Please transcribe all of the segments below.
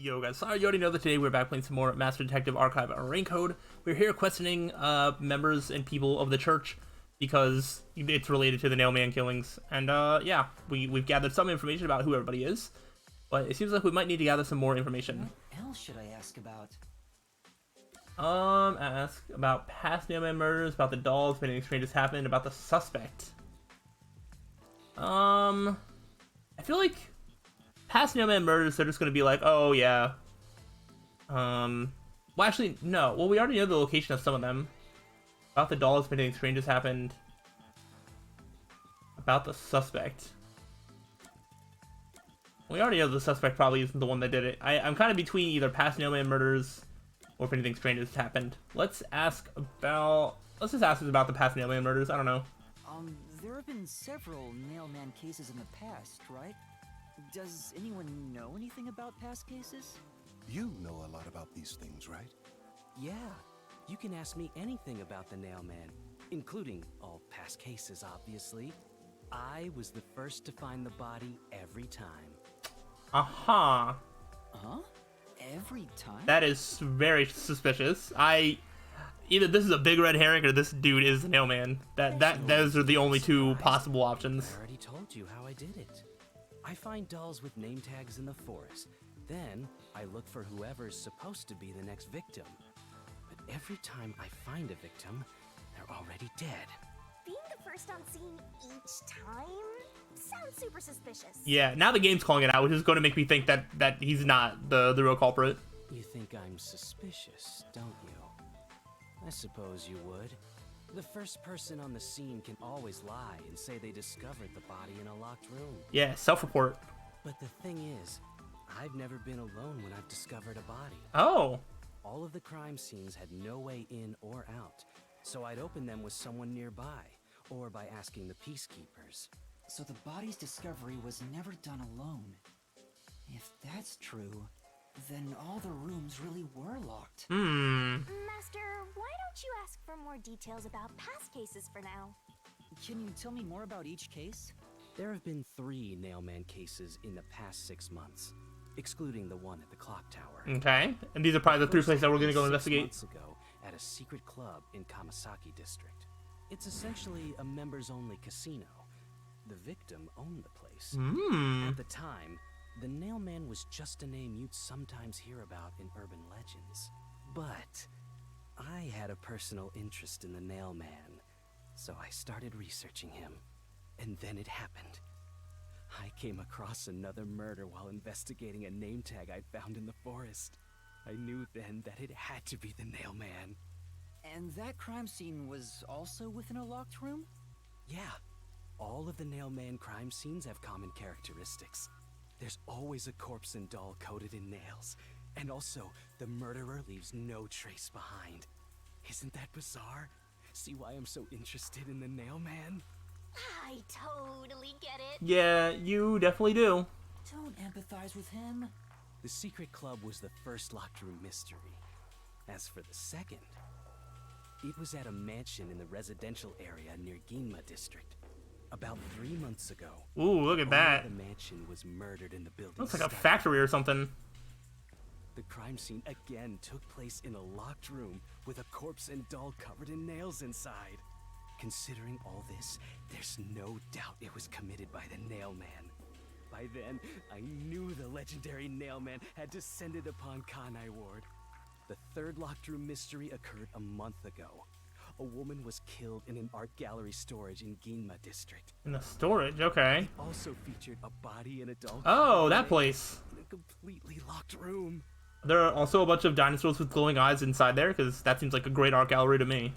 Yo guys, sorry you already know that today we're back playing some more Master Detective Archive Rain Code. We're here questioning members and people of the church because it's related to the Nailman killings. And yeah, we've gathered some information about who everybody is, but it seems like we might need to gather some more information. What else should I ask about? Ask about past Nailman murders, about the dolls, if anything strange has happened, about the suspect. I feel like past Nailman murders, they're just gonna be like, oh yeah. Well actually, no. Well, we already know the location of some of them. About the dolls, if anything strange has happened. About the suspect. We already know the suspect probably isn't the one that did it. I'm kind of between either past Nailman murders or if anything strange has happened. Let's just ask about the past Nailman murders. I don't know. There have been several Nailman cases in the past, right? Does anyone know anything about past cases? You know a lot about these things, right? Yeah, you can ask me anything about the Nailman, including all past cases, obviously. I was the first to find the body every time. Aha. Huh? Every time? That is very suspicious. Either this is a big red herring or this dude is the Nailman. Those are the only two possible options. I already told you how I did it. I find dolls with name tags in the forest. Then I look for whoever's supposed to be the next victim. But every time I find a victim, they're already dead. Being the first on scene each time sounds super suspicious. Yeah, now the game's calling it out, which is going to make me think that he's not the real culprit. You think I'm suspicious, don't you? I suppose you would. The first person on the scene can always lie and say they discovered the body in a locked room. Yeah, self-report. But the thing is, I've never been alone when I've discovered a body. Oh. All of the crime scenes had no way in or out, so I'd open them with someone nearby, or by asking the peacekeepers. So the body's discovery was never done alone. If that's true, then all the rooms really were locked. Master, why don't you ask for more details about past cases for now? Can you tell me more about each case? There have been 3 Nailman cases in the past 6 months, excluding the one at the clock tower. Okay, and these are probably the 3 places that we're gonna go investigate. 6 months ago, at a secret club in Kamasaki district. It's essentially a members-only casino. The victim owned the place. At the time, the Nailman was just a name you'd sometimes hear about in urban legends. But I had a personal interest in the Nailman, so I started researching him. And then it happened. I came across another murder while investigating a name tag I'd found in the forest. I knew then that it had to be the Nailman. And that crime scene was also within a locked room? Yeah. All of the Nailman crime scenes have common characteristics. There's always a corpse and doll coated in nails. And also, the murderer leaves no trace behind. Isn't that bizarre? See why I'm so interested in the Nailman? I totally get it. Yeah, you definitely do. Don't empathize with him. The secret club was the first locked room mystery. As for the second, it was at a mansion in the residential area near Ginma district. About 3 months ago. Ooh, look at that. The mansion was murdered in the building. Looks like a factory or something. The crime scene again took place in a locked room with a corpse and doll covered in nails inside. Considering all this, there's no doubt it was committed by the Nailman. By then, I knew the legendary Nailman had descended upon Kanai Ward. The third locked room mystery occurred a month ago. A woman was killed in an art gallery storage in Ginma district. In the storage, okay. It also featured a body and a doll. Oh, that place. In a completely locked room. There are also a bunch of dinosaurs with glowing eyes inside there, because that seems like a great art gallery to me.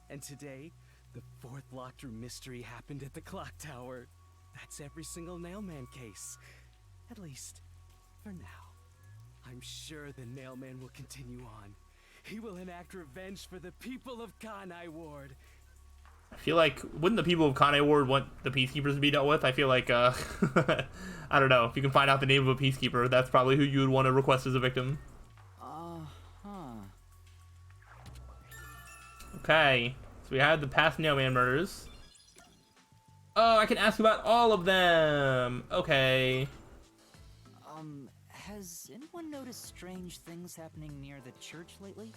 And today, the 4th locked room mystery happened at the clock tower. That's every single Nailman case. At least, for now. I'm sure the Nailman will continue on. He will enact revenge for the people of Kanai Ward. I feel like, wouldn't the people of Kanai Ward want the peacekeepers to be dealt with? I feel like, I don't know. If you can find out the name of a peacekeeper, that's probably who you would want to request as a victim. Okay, so we had the past Nailman murders. Oh, I can ask about all of them. Okay. Has anyone noticed strange things happening near the church lately?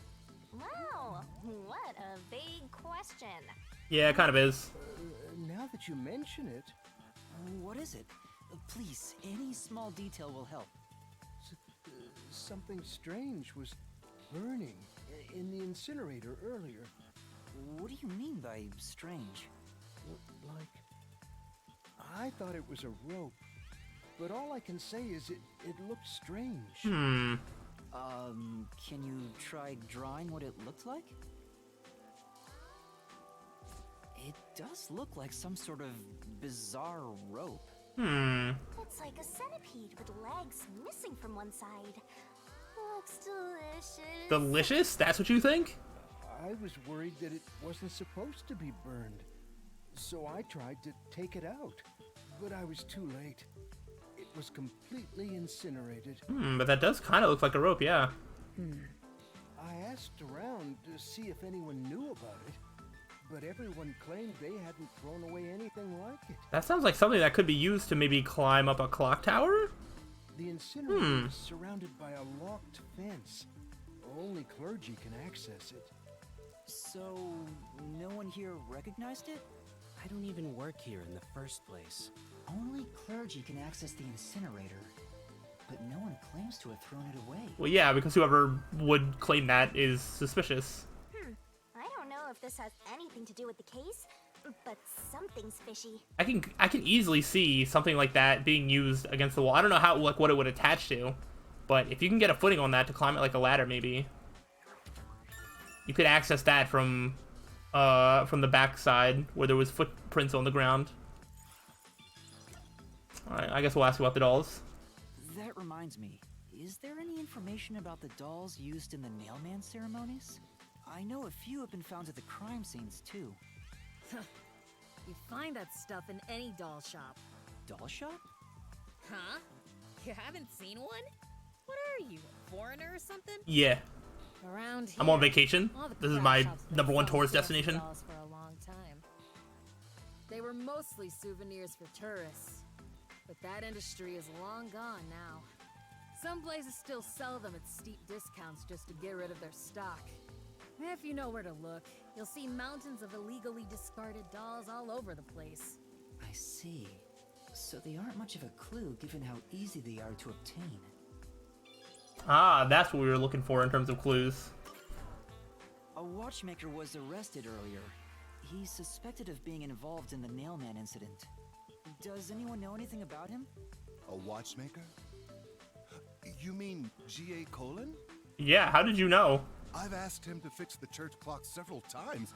Wow, what a vague question. Yeah, it kind of is. Now that you mention it, What is it? Please, any small detail will help. something strange was burning in the incinerator earlier. What do you mean by strange? Like, I thought it was a rope, but all I can say is it looked strange. Can you try drawing what it looked like? It does look like some sort of bizarre rope. It's like a centipede with legs missing from one side. Looks delicious. Delicious? That's what you think? I was worried that it wasn't supposed to be burned, so I tried to take it out, but I was too late. It was completely incinerated. But that does kind of look like a rope, yeah. I asked around to see if anyone knew about it, but everyone claimed they hadn't thrown away anything like it. That sounds like something that could be used to maybe climb up a clock tower? The incinerator is surrounded by a locked fence. Only clergy can access it. So, no one here recognized it? I don't even work here in the first place. Only clergy can access the incinerator, but no one claims to have thrown it away. Well, yeah, because whoever would claim that is suspicious. I don't know if this has anything to do with the case, but something's fishy. I can easily see something like that being used against the wall. I don't know how what it would attach to, but if you can get a footing on that to climb it like a ladder, maybe you could access that from the back side where there was footprints on the ground. All right, I guess we'll ask about the dolls. That reminds me, is there any information about the dolls used in the nailman ceremonies? I know a few have been found at the crime scenes too. You find that stuff in any doll shop. Doll shop? Huh? You haven't seen one? What are you, a foreigner or something? Yeah, Around here, I'm on vacation. all the This is craft my shops have been number one selling tourist fancy destination. dolls for a long time. They were mostly souvenirs for tourists, but that industry is long gone now. Some places still sell them at steep discounts just to get rid of their stock. If you know where to look, you'll see mountains of illegally discarded dolls all over the place. I see. So they aren't much of a clue given how easy they are to obtain. Ah, that's what we were looking for in terms of clues. A watchmaker was arrested earlier. He's suspected of being involved in the nailman incident. Does anyone know anything about him? A watchmaker? You mean G.A. Colon? Yeah, how did you know? I've asked him to fix the church clock several times.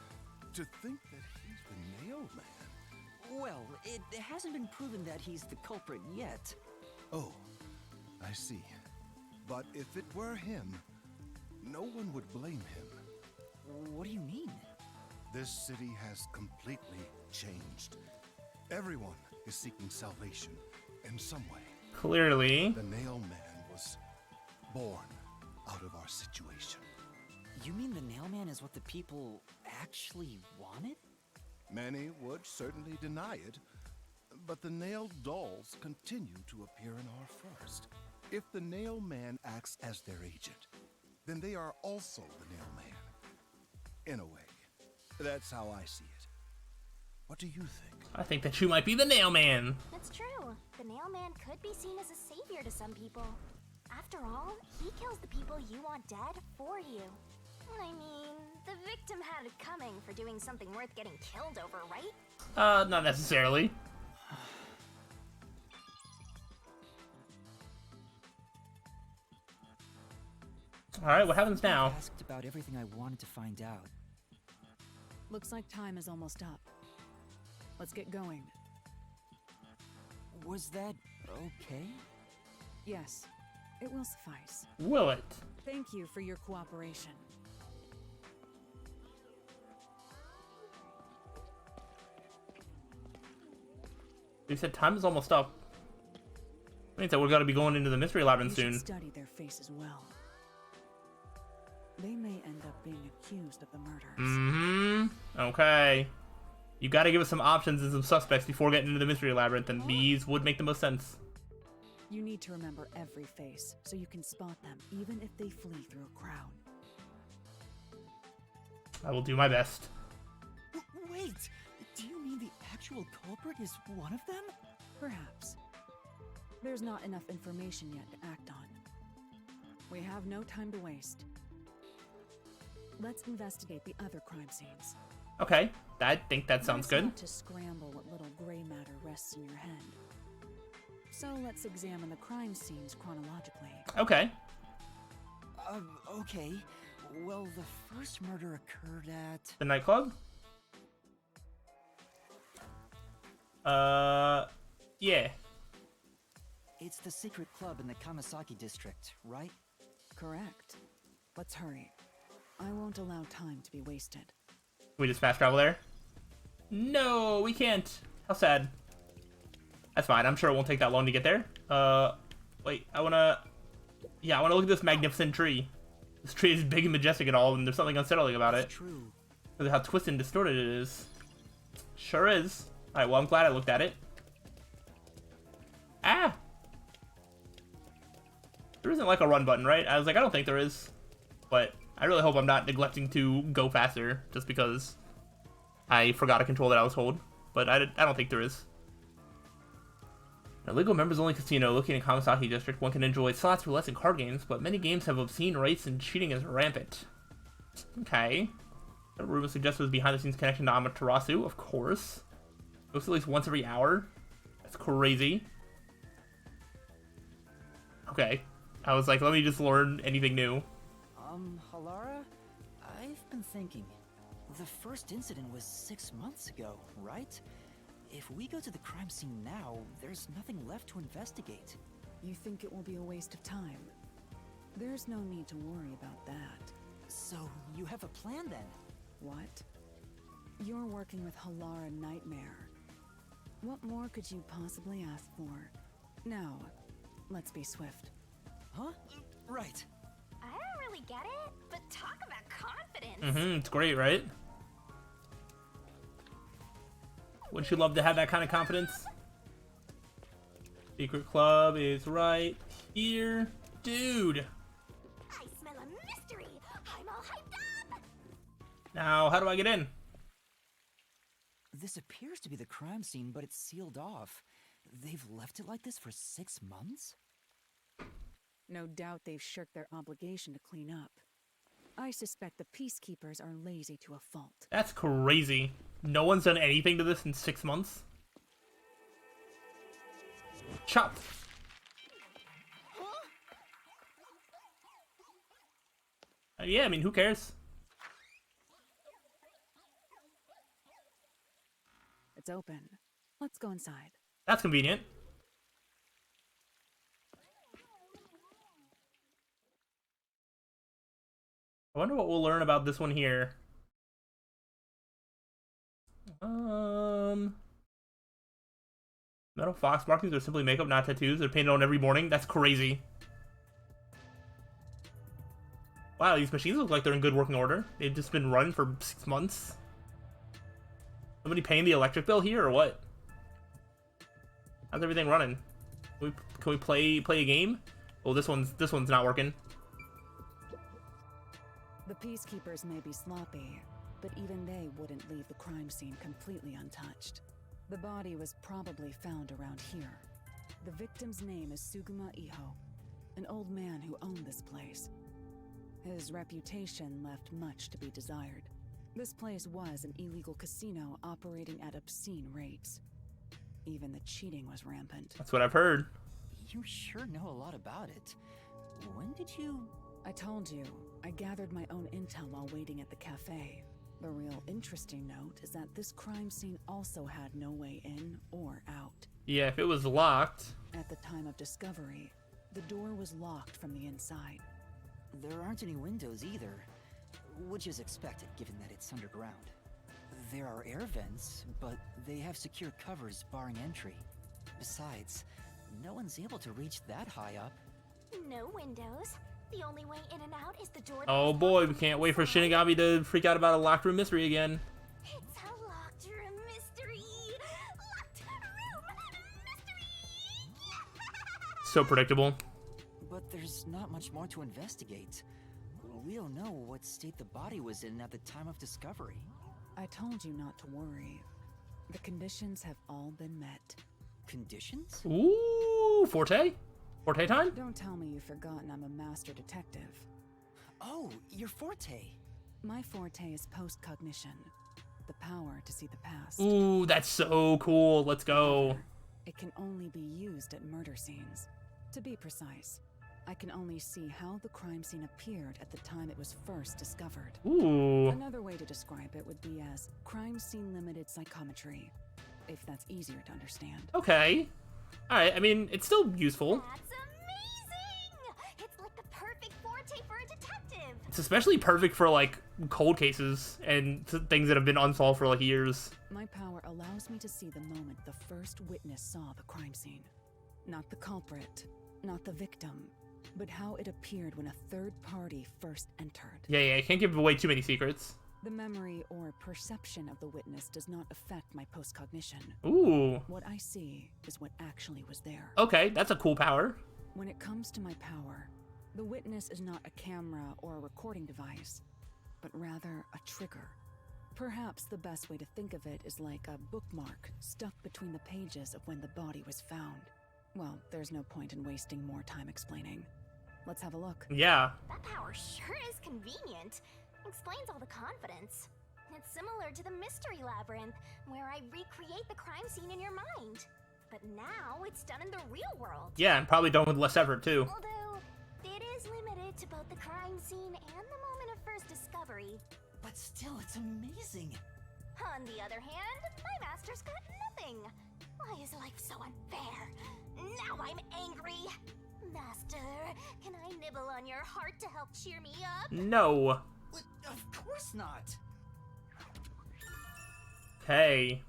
To think that he's the nail man. Well, it hasn't been proven that he's the culprit yet. Oh, I see. But if it were him, no one would blame him. What do you mean? This city has completely changed. Everyone is seeking salvation in some way. Clearly. The nail man was born out of our situation. You mean the nailman is what the people actually wanted? Many would certainly deny it, but the nailed dolls continue to appear in our forest. If the nail man acts as their agent, then they are also the nail man. In a way. That's how I see it. What do you think? I think that you might be the nail man. It's true. The nailman could be seen as a savior to some people. After all, he kills the people you want dead for you. I mean, the victim had it coming for doing something worth getting killed over, right? Not necessarily. Alright, what happens now? I asked about everything I wanted to find out. Looks like time is almost up. Let's get going. Was that okay? Yes, it will suffice. Will it? Thank you for your cooperation. You said time is almost up. Means that we're gonna be going into the mystery labyrinth You should soon. study their faces well. They may end up being accused of the murders. Okay. You gotta give us some options and some suspects before getting into the mystery labyrinth, and these would make the most sense. You need to remember every face, so you can spot them, even if they flee through a crowd. I will do my best. Wait! Do you mean the actual culprit is one of them? Perhaps. There's not enough information yet to act on. We have no time to waste. Let's investigate the other crime scenes. Okay, I think that sounds good. Not to scramble what little gray matter rests in your head. So let's examine the crime scenes chronologically. Okay. Okay. Well, the first murder occurred at... The nightclub? Yeah. It's the secret club in the Kamasaki district, right? Correct. Let's hurry. I won't allow time to be wasted. We just fast travel there? No, we can't. How sad. That's fine. I'm sure it won't take that long to get there. Wait, I wanna look at this magnificent tree. This tree is big and majestic and all, and there's something unsettling about it. That's true. Look at how twisted and distorted it is. Sure is. Alright, well, I'm glad I looked at it. Ah! There isn't like a run button, right? I was like, I don't think there is. But I really hope I'm not neglecting to go faster just because I forgot a control that I was told. But I don't think there is. An illegal members-only casino located in Kamasaki District. One can enjoy slots, roulette, and card games, but many games have obscene rates and cheating is rampant. Okay. The rumor suggests it was behind-the-scenes connection to Amaterasu, of course. Goes at least once every hour. That's crazy. Okay. I was like, let me just learn anything new. Halara? I've been thinking. The first incident was 6 months ago, right? If we go to the crime scene now, there's nothing left to investigate. You think it will be a waste of time? There's no need to worry about that. So, you have a plan then? What? You're working with Halara Nightmare. What more could you possibly ask for? Now, let's be swift. Huh? Right. I don't really get it, but talk about confidence. It's great, right? Wouldn't you love to have that kind of confidence? Secret club is right here. Dude! I smell a mystery. I'm all hyped up. Now, how do I get in? This appears to be the crime scene, but it's sealed off. They've left it like this for 6 months? No doubt they've shirked their obligation to clean up. I suspect the peacekeepers are lazy to a fault. That's crazy. No one's done anything to this in 6 months. Chop! Yeah, I mean, who cares? It's open. Let's go inside. That's convenient. I wonder what we'll learn about this one here. Metal fox markings are simply makeup, not tattoos. They're painted on every morning. That's crazy. Wow, these machines look like they're in good working order. They've just been run for 6 months. Somebody paying the electric bill here or what? How's everything running? Can we play a game? Oh, this one's not working. The peacekeepers may be sloppy, but even they wouldn't leave the crime scene completely untouched. The body was probably found around here. The victim's name is Suguma Iho, an old man who owned this place. His reputation left much to be desired. This place was an illegal casino operating at obscene rates. Even the cheating was rampant. That's what I've heard. You sure know a lot about it. When did you... I told you, I gathered my own intel while waiting at the cafe. The real interesting note is that this crime scene also had no way in or out. Yeah, if it was locked. At the time of discovery, the door was locked from the inside. There aren't any windows either, which is expected given that it's underground. There are air vents, but they have secure covers barring entry. Besides, no one's able to reach that high up. No windows. The only way in and out is the door. Oh boy, we can't wait for Shinigami to freak out about a locked room mystery again. It's a locked room mystery. Locked room mystery. So predictable. But there's not much more to investigate. We don't know what state the body was in at the time of discovery. I told you not to worry. The conditions have all been met. Conditions? Ooh, Forte? Forte time? Don't tell me you've forgotten I'm a master detective. Oh, you're Forte. My forte is post-cognition, the power to see the past. Ooh, that's so cool. Let's go. However, it can only be used at murder scenes. To be precise, I can only see how the crime scene appeared at the time it was first discovered. Ooh. Another way to describe it would be as crime scene limited psychometry, if that's easier to understand. Okay. Alright, I mean, it's still useful. That's amazing! It's like the perfect Forte for a detective. It's especially perfect for, like, cold cases and things that have been unsolved for, like, years. My power allows me to see the moment the first witness saw the crime scene. Not the culprit, not the victim, but how it appeared when a third party first entered. Yeah, I can't give away too many secrets. The memory or perception of the witness does not affect my postcognition. Ooh. What I see is what actually was there. Okay, that's a cool power. When it comes to my power, the witness is not a camera or a recording device, but rather a trigger. Perhaps the best way to think of it is like a bookmark stuck between the pages of when the body was found. Well, there's no point in wasting more time explaining. Let's have a look. Yeah. That power sure is convenient. Explains all the confidence. It's similar to the mystery labyrinth, where I recreate the crime scene in your mind. But now it's done in the real world. Yeah, and probably done with less effort, too. Although, it is limited to both the crime scene and the moment of first discovery. But still, it's amazing. On the other hand, my master's got nothing. Why is life so unfair? Now I'm angry. Master, can I nibble on your heart to help cheer me up? No. Of course not. Okay.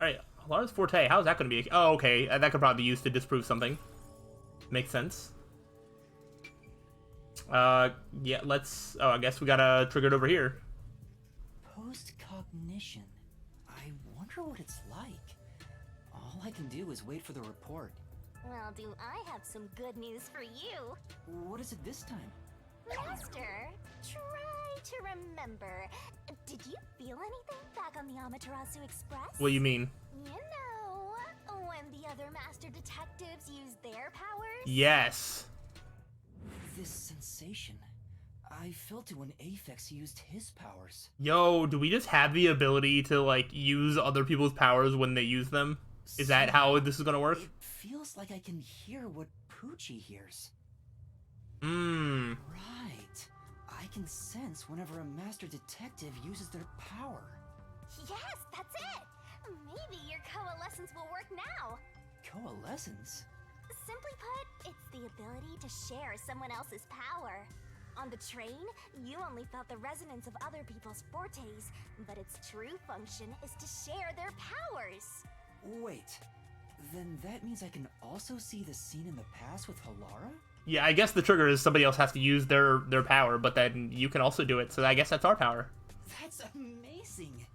Alright, Halara's Forte. How's that going to be? Oh, okay. That could probably be used to disprove something. Makes sense. Yeah, let's... Oh, I guess we gotta trigger it over here. Post-cognition. I wonder what it's like. All I can do is wait for the report. Well, do I have some good news for you? What is it this time? Master, try to remember. Did you feel anything back on the Amaterasu Express? What do you mean? You know, when the other master detectives used their powers? Yes. This sensation. I felt it when Aphex used his powers. Yo, do we just have the ability to, like, use other people's powers when they use them? Is that how this is gonna work? It feels like I can hear what Poochie hears. Mmm. Right. I can sense whenever a master detective uses their power. Yes, that's it! Maybe your coalescence will work now. Coalescence? Simply put, it's the ability to share someone else's power. On the train, you only felt the resonance of other people's fortes, but its true function is to share their powers. Wait, then that means I can also see the scene in the past with Halara? Yeah, I guess the trigger is somebody else has to use their power, but then you can also do it, so I guess that's our power. That's amazing!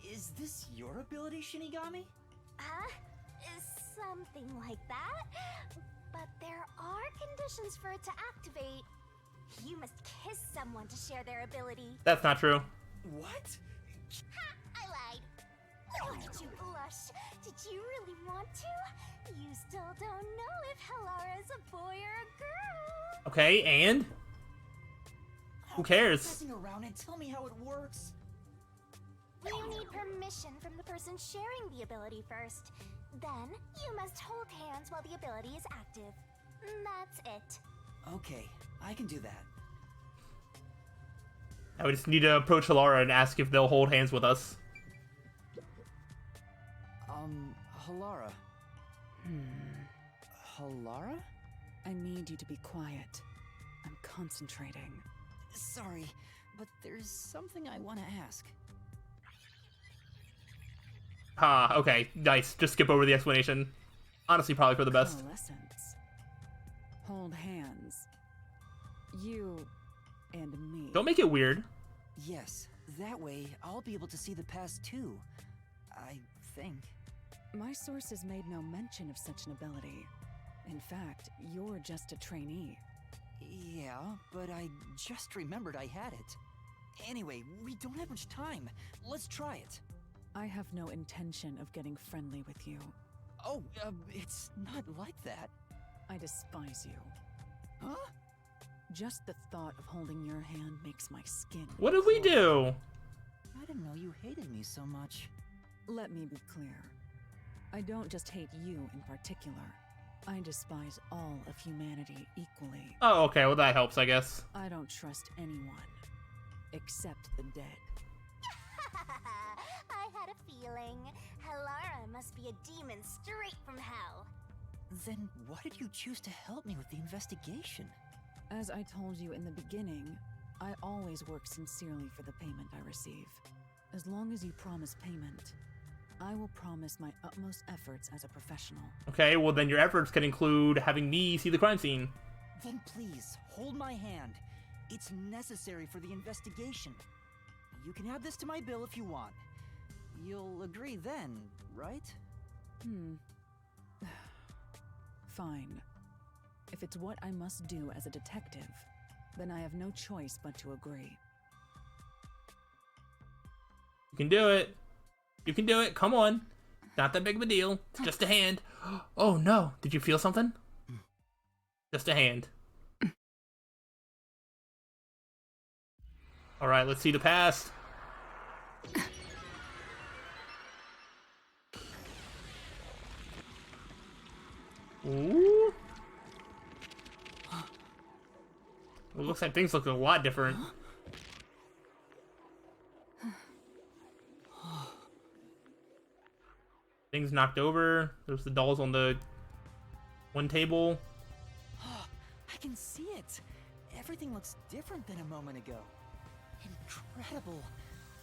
Is this your ability, Shinigami? Something like that. But there are conditions for it to activate. You must kiss someone to share their ability. That's not true. What? Ha! I lied. Look at you blush. Did you really want to? You still don't know if Halara is a boy or a girl. Okay, and? Who cares? Stop messing around and tell me how it works. You need permission from the person sharing the ability first. Then, you must hold hands while the ability is active. That's it. Okay, I can do that. I would just need to approach Halara and ask if they'll hold hands with us. Halara. Halara? I need you to be quiet. I'm concentrating. Sorry, but there's something I want to ask. Okay, nice. Just skip over the explanation. Honestly, probably for the best. Coalescence. Hold hands. You and me. Don't make it weird. Yes, that way I'll be able to see the past too. I think. My sources made no mention of such an ability. In fact, you're just a trainee. Yeah, but I just remembered I had it. Anyway, we don't have much time. Let's try it. I have no intention of getting friendly with you. Oh, it's not like that. I despise you. Huh? Just the thought of holding your hand makes my skin. What did we do? I didn't know you hated me so much. Let me be clear. I don't just hate you in particular. I despise all of humanity equally. Oh, okay. Well, that helps, I guess. I don't trust anyone. Except the dead. I had a feeling. Halara must be a demon straight from hell. Then why did you choose to help me with the investigation? As I told you in the beginning, I always work sincerely for the payment I receive. As long as you promise payment, I will promise my utmost efforts as a professional. Okay, well then your efforts could include having me see the crime scene. Then please, hold my hand. It's necessary for the investigation. You can add this to my bill if you want. You'll agree then, right? Fine. If it's what I must do as a detective, then I have no choice but to agree. You can do it. You can do it. Come on. Not that big of a deal. It's just a hand. Oh no. Did you feel something? Just a hand. Alright, let's see the past. Ooh. It looks like things look a lot different. Things knocked over. There's the dolls on the one table. I can see it. Everything looks different than a moment ago. Incredible.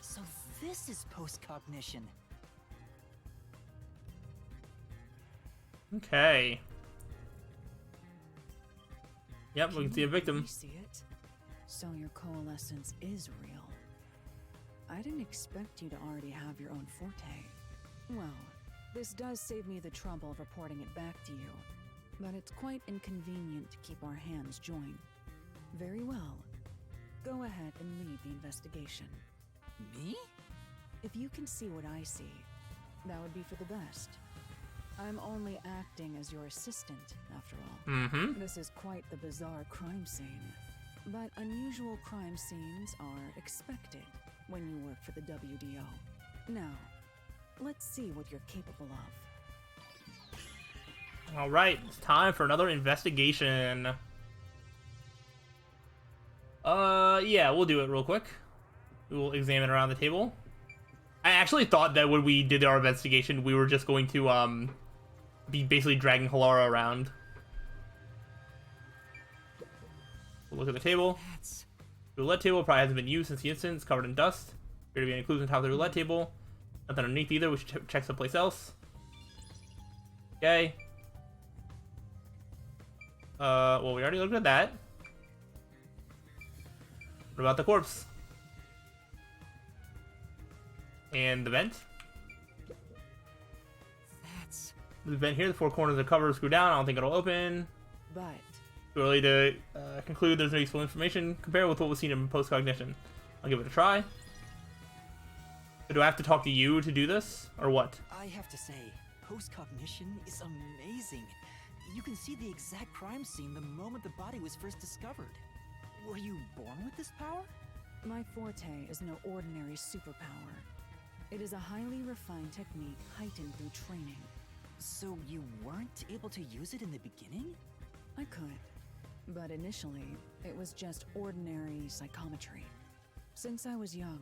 So this is post-cognition. Okay. Yep, we can see a victim. Really see it? So your coalescence is real. I didn't expect you to already have your own Forte. Well, this does save me the trouble of reporting it back to you, but it's quite inconvenient to keep our hands joined. Very well. Go ahead and lead the investigation. Me? If you can see what I see, that would be for the best. I'm only acting as your assistant, after all. Mm-hmm. This is quite the bizarre crime scene. But unusual crime scenes are expected when you work for the WDO. Now, let's see what you're capable of. Alright, it's time for another investigation. Yeah, we'll do it real quick. We'll examine around the table. I actually thought that when we did our investigation, we were just going to, be basically dragging Halara around. We'll look at the table. The roulette table probably hasn't been used since the incident. It's covered in dust. Appear to be any clues on top of the roulette table. Nothing underneath either. We should check someplace else. Okay. Well, we already looked at that. What about the corpse? And the vent? That's... The vent here, the four corners of the cover screw down. I don't think it'll open. But Too early to conclude there's no useful information compared with what was seen in post-cognition. I'll give it a try. So do I have to talk to you to do this? Or what? I have to say, post-cognition is amazing. You can see the exact crime scene the moment the body was first discovered. Were you born with this power? my Forte is no ordinary superpower. It is a highly refined technique heightened through training. So you weren't able to use it in the beginning? I could, but initially, it was just ordinary psychometry. Since I was young,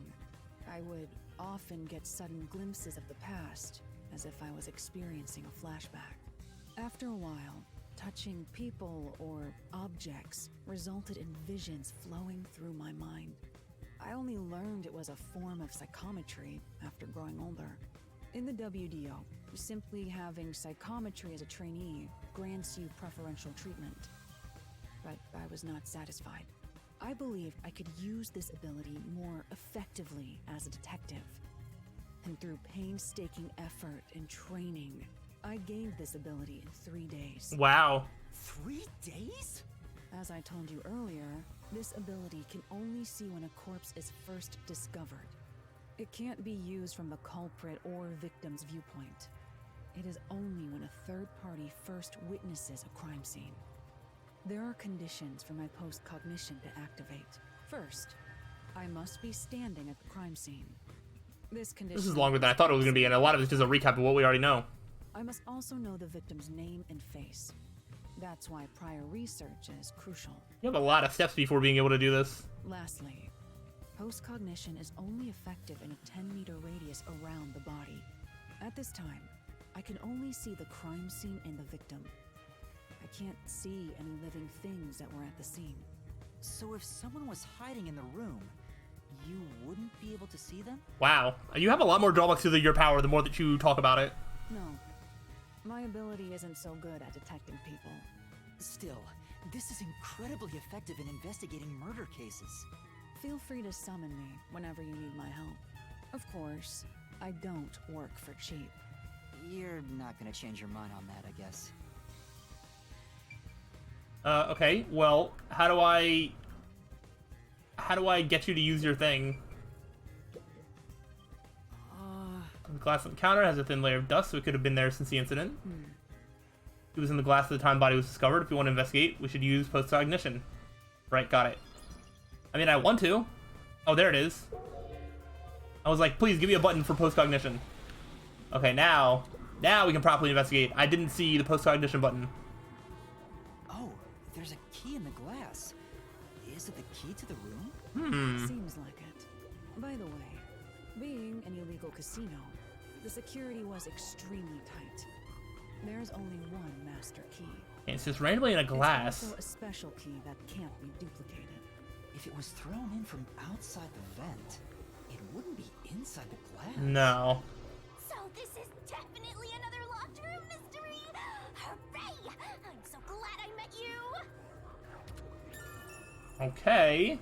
I would often get sudden glimpses of the past, as if I was experiencing a flashback. After a while, touching people or objects resulted in visions flowing through my mind. I only learned it was a form of psychometry after growing older. In the WDO, simply having psychometry as a trainee grants you preferential treatment. But I was not satisfied. I believed I could use this ability more effectively as a detective. And through painstaking effort and training, I gained this ability in 3 days. Wow. 3 days? As I told you earlier, this ability can only see when a corpse is first discovered. It can't be used from the culprit or victim's viewpoint. It is only when a third party first witnesses a crime scene. There are conditions for my post-cognition to activate. First, I must be standing at the crime scene. This condition... This is longer than I thought it was going to be, and a lot of it's just a recap of what we already know. I must also know the victim's name and face. That's why prior research is crucial. You have a lot of steps before being able to do this. Lastly, post-cognition is only effective in a 10-meter radius around the body. At this time, I can only see the crime scene and the victim. I can't see any living things that were at the scene. So if someone was hiding in the room, you wouldn't be able to see them? Wow. You have a lot more drawbacks to your power the more that you talk about it. No. My ability isn't so good at detecting people. Still, this is incredibly effective in investigating murder cases. Feel free to summon me whenever you need my help. Of course, I don't work for cheap. You're not gonna change your mind on that, I guess. Okay, well, how do I get you to use your thing? The glass on the counter has a thin layer of dust, so it could have been there since the incident. It was in the glass at the time the body was discovered. If you want to investigate, we should use post-cognition. Right, got it. I mean, I want to. Oh, there it is. I was like, please give me a button for post-cognition. Okay, now we can properly investigate. I didn't see the post-cognition button. Oh, there's a key in the glass. Is it the key to the room? Seems like it. By the way, being an illegal casino, the security was extremely tight. There's only one master key. And it's just randomly in a glass. It's also a special key that can't be duplicated. If it was thrown in from outside the vent, it wouldn't be inside the glass. No. So this is definitely another locked room mystery! Hooray! I'm so glad I met you! Okay.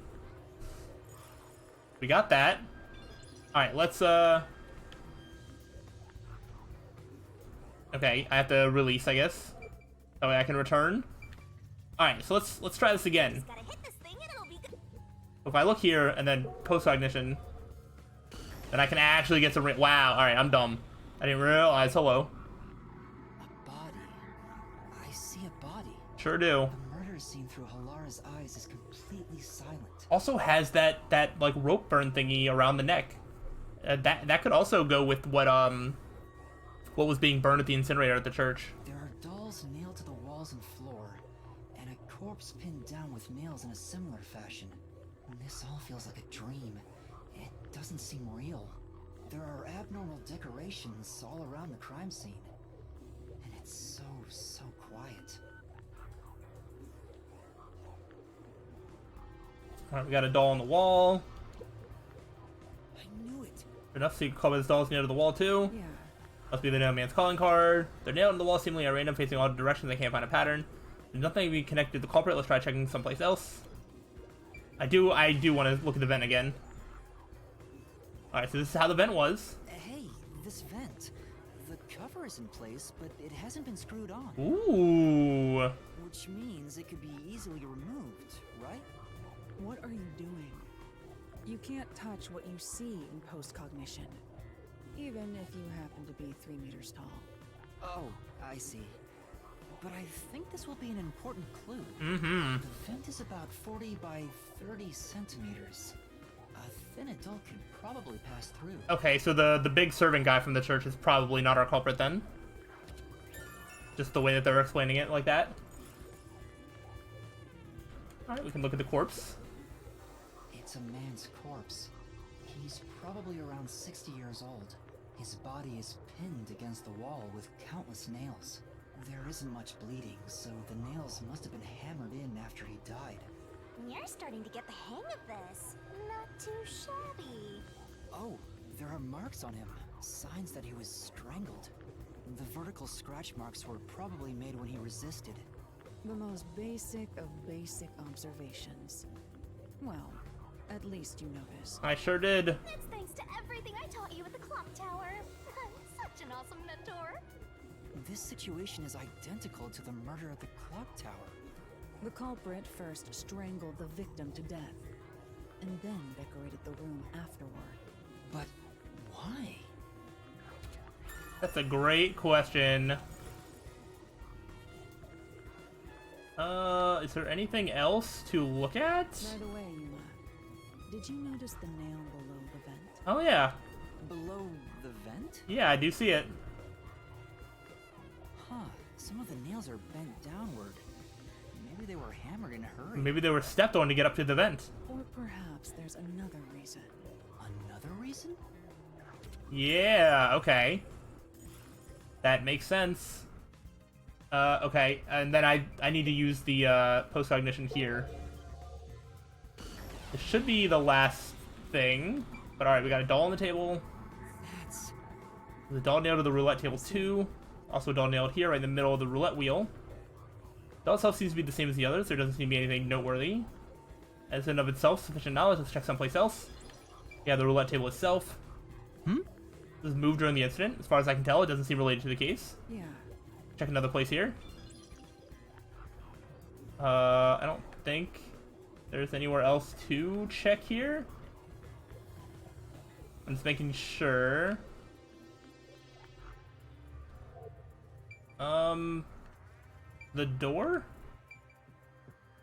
We got that. Alright, let's, Okay, I have to release, I guess. That way I can return. Alright, so let's try this again. Gotta hit this thing and it'll be good. If I look here and then post-cognition, then I can actually get some... Wow, alright, I'm dumb. I didn't realize... Hello. A body. I see a body. Sure do. The murder scene through Halara's eyes is completely silent. Also has that like rope burn thingy around the neck. That could also go with what was being burned at the incinerator at the church. There are dolls nailed to the walls and floor, and a corpse pinned down with nails in a similar fashion. This all feels like a dream. It doesn't seem real. There are abnormal decorations all around the crime scene. And it's so quiet. Alright, we got a doll on the wall. I knew it. Enough so you can call those dolls nailed to the wall too. Yeah. Must be the nail man's calling card. They're nailed on the wall seemingly at random, facing all directions. I can't find a pattern. There's nothing to be connected to the culprit. Let's try checking someplace else. I do want to look at the vent again. Alright, so this is how the vent was. Hey, this vent. The cover is in place, but it hasn't been screwed on. Ooh. Which means it could be easily removed, right? What are you doing? You can't touch what you see in post-cognition, even if you happen to be 3 meters tall. Oh, I see. But I think this will be an important clue. Mm-hmm. The vent is about 40 by 30 centimeters. A thin adult can probably pass through. Okay, so the big servant guy from the church is probably not our culprit then. Just the way that they're explaining it like that. Alright, we can look at the corpse. It's a man's corpse. He's probably around 60 years old. His body is pinned against the wall with countless nails. There isn't much bleeding, so the nails must have been hammered in after he died. You're starting to get the hang of this. Not too shabby. Oh, there are marks on him. Signs that he was strangled. The vertical scratch marks were probably made when he resisted. The most basic of basic observations. Well, at least you noticed. I sure did. That's thanks to everything I taught you at the clock tower. I'm such an awesome mentor. This situation is identical to the murder at the clock tower. The culprit first strangled the victim to death, and then decorated the room afterward. But why? That's a great question. Is there anything else to look at? By the way, Yuma, did you notice the nail below the vent? Oh yeah. Below the vent? Yeah, I do see it. Huh, some of the nails are bent downward. Maybe they were hammered in a hurry. Maybe they were stepped on to get up to the vent. Or perhaps there's another reason. Another reason? Yeah, okay. That makes sense. Okay, and then I need to use the post-cognition here. This should be the last thing. But alright, we got a doll on the table. That's... There's a doll nailed to the roulette table too. Also a doll nailed here, right in the middle of the roulette wheel. The doll itself seems to be the same as the others. There doesn't seem to be anything noteworthy. As in and of itself, sufficient knowledge. Let's check someplace else. Yeah, the roulette table itself. This was moved during the incident. As far as I can tell, it doesn't seem related to the case. Yeah. Check another place here. I don't think there's anywhere else to check here. I'm just making sure. The door?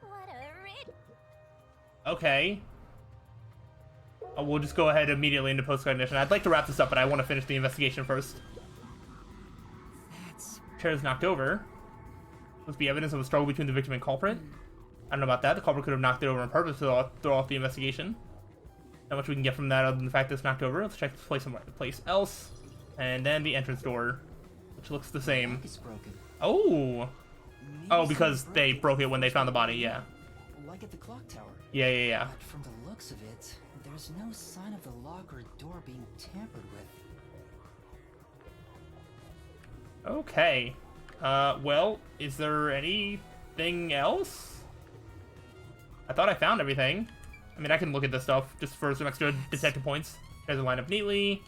What a rid. Okay. We'll just go ahead immediately into post-cognition. I'd like to wrap this up, but I want to finish the investigation first. That's... Chair is knocked over. Must be evidence of a struggle between the victim and culprit. I don't know about that. The culprit could have knocked it over on purpose to throw off the investigation. Not much we can get from that other than the fact that it's knocked over. Let's check this place someplace else. And then the entrance door, which looks the same. It's broken. Oh! Maybe Oh, because someone they it broke it when they found the body, yeah. Like at the clock tower. Yeah. But from the looks of it, there's no sign of the lock or door being tampered with. Okay. Well, is there anything else? I thought I found everything. I mean, I can look at this stuff just for some extra detective points. Chairs are lined up neatly.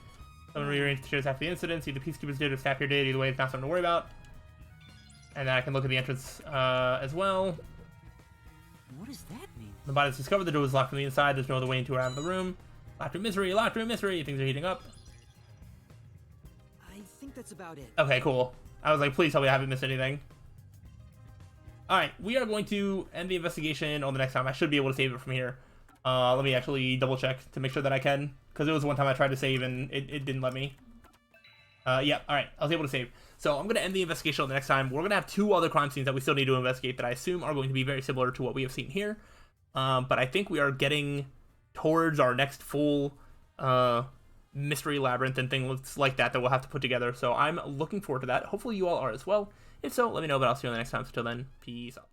Someone rearranged the chairs after the incident. See, the peacekeepers did or staff here did. Either way, it's not something to worry about. And then I can look at the entrance as well. What does that mean? The body is discovered. The door was locked from the inside. There's no other way into or out of the room. Locked room mystery. Locked room mystery. Things are heating up. I think that's about it. Okay, cool. I was like, please tell me I haven't missed anything. Alright, we are going to end the investigation on the next time. I should be able to save it from here. Let me actually double check to make sure that I can. Because it was one time I tried to save and it didn't let me. Yeah, alright. I was able to save. So I'm going to end the investigation on the next time. We're going to have 2 other crime scenes that we still need to investigate that I assume are going to be very similar to what we have seen here. But I think we are getting towards our next full mystery labyrinth and things like that we'll have to put together. So I'm looking forward to that. Hopefully you all are as well. If so, let me know, but I'll see you on the next time. So till then, peace out.